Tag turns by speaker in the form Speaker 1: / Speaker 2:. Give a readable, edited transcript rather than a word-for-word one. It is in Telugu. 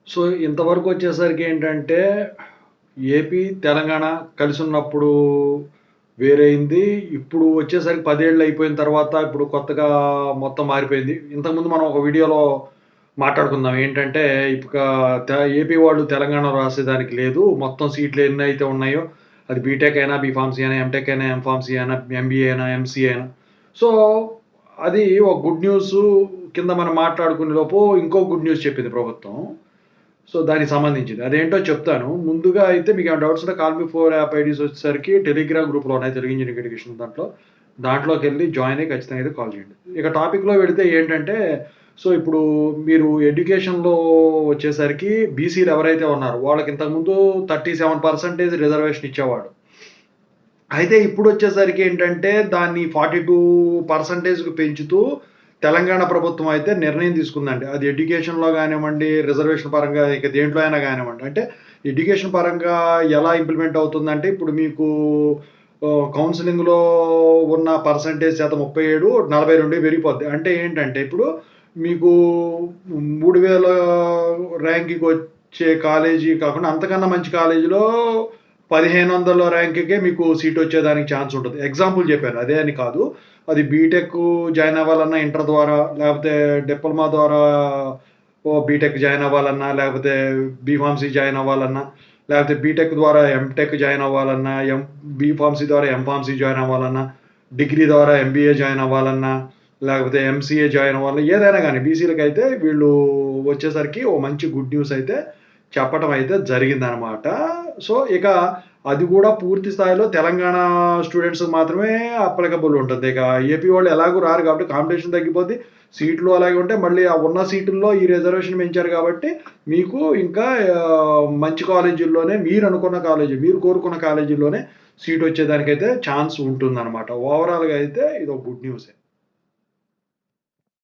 Speaker 1: సో, ఇంతవరకు వచ్చేసరికి ఏంటంటే, ఏపీ, తెలంగాణ కలిసున్నప్పుడు వేరైంది. ఇప్పుడు వచ్చేసరికి 10 ఏళ్ళు అయిపోయిన తర్వాత ఇప్పుడు కొత్తగా మొత్తం మారిపోయింది. ఇంతకుముందు మనం ఒక వీడియోలో మాట్లాడుకుందాం. ఏంటంటే, ఇక ఏపీ వాళ్ళు తెలంగాణలో రాసేదానికి లేదు. మొత్తం సీట్లు ఎన్నైతే ఉన్నాయో, అది బీటెక్ అయినా, బీఫార్మసీ అయినా, ఎంటెక్ అయినా, ఎంఫార్మసీ అయినా, ఎంబీఏ అయినా, ఎంసీఏ అయినా. సో, అది ఒక గుడ్ న్యూసు కింద మనం మాట్లాడుకునే లోపు ఇంకో గుడ్ న్యూస్ చెప్పింది ప్రభుత్వం. సో, దానికి సంబంధించింది. అదేంటో చెప్తాను. ముందుగా అయితే మీకేమైనా డౌట్స్ ఉంటే కాల్ మీ 4 యాప్ ఐడీస్ వచ్చేసరికి టెలిగ్రామ్ గ్రూప్‌లో ఉన్నాయి. తెలుగు ఇంజినీరింగ్ ఎడ్యుకేషన్ దాంట్లో. దాంట్లోకెళ్ళి జాయిన్ అయ్యి ఖచ్చితంగా అయితే కాల్ చేయండి. ఇక టాపిక్‌లో వెళితే ఏంటంటే, సో, ఇప్పుడు మీరు ఎడ్యుకేషన్‌లో వచ్చేసరికి బీసీలు ఎవరైతే ఉన్నారో వాళ్ళకి ఇంతకుముందు 37% రిజర్వేషన్ ఇచ్చేవాడు. అయితే ఇప్పుడొచ్చేసరికి ఏంటంటే దాన్ని 42%కి పెంచుతూ తెలంగాణ ప్రభుత్వం అయితే నిర్ణయం తీసుకుందండి. అది ఎడ్యుకేషన్‌లో గానివ్వండి, రిజర్వేషన్ పరంగా ఇక దేంట్లో అయినా గానివ్వండి. అంటే ఎడ్యుకేషన్ పరంగా ఎలా ఇంప్లిమెంట్ అవుతుందంటే ఇప్పుడు మీకు కౌన్సెలింగ్‌లో ఉన్న పర్సెంటేజ్ శాతం 37, 42 పెరిగిపోద్ది. అంటే ఏంటంటే ఇప్పుడు మీకు 3000 ర్యాంక్‌కొచ్చే కాలేజీ కాకుండా అంతకన్నా మంచి కాలేజీలో 1500 ర్యాంక్‌కే మీకు సీటొచ్చేదానికి ఛాన్స్ ఉంటది. ఎగ్జాంపుల్ చెప్పాను. అదే అని కాదు. అది బీటెక్ జాయిన్ అవ్వాలన్నా ఇంటర్ ద్వారా, లేకపోతే డిప్లొమా ద్వారా బీటెక్ జాయిన్ అవ్వాలన్నా, లేకపోతే బీఫార్మసీ జాయిన్ అవ్వాలన్నా, లేకపోతే బీటెక్ ద్వారా ఎంటెక్ జాయిన్ అవ్వాలన్నా, బీఫార్మసీ ద్వారా ఎంఫార్మసీ జాయిన్ అవ్వాలన్నా, డిగ్రీ ద్వారా ఎంబీఏ జాయిన్ అవ్వాలన్నా, లేకపోతే ఎంసీఏ జాయిన్ అవ్వాలన్నా, ఏదైనా గానీ బీసీలకైతే వీళ్ళు వచ్చేసరికి ఓ మంచి గుడ్ న్యూస్ అయితే చెప్పటం అయితే జరిగిందనమాట. సో, ఇక అది గూడా పూర్తి స్థాయిలో తెలంగాణ స్టూడెంట్స్‌కి మాత్రమే అప్లికబుల్ ఉంటుంది. ఇక ఏపీ వాళ్ళు ఎలాగో రారు కాబట్టి కాంపిటీషన్ తగ్గిపోద్ది. సీట్లు అలాగే ఉంటాయి. మళ్ళీ ఆ ఉన్న సీటుల్లో ఈ రిజర్వేషన్ పెంచారు కాబట్టి మీకు ఇంకా మంచి కాలేజీల్లోనే మీరనుకున్న కాలేజీ, మీరు కోరుకున్న కాలేజీల్లోనే సీటొచ్చేదానికైతే ఛాన్స్ ఉంటుందనమాట. ఓవరాల్‌గా అయితే ఇదొక గుడ్ న్యూసే.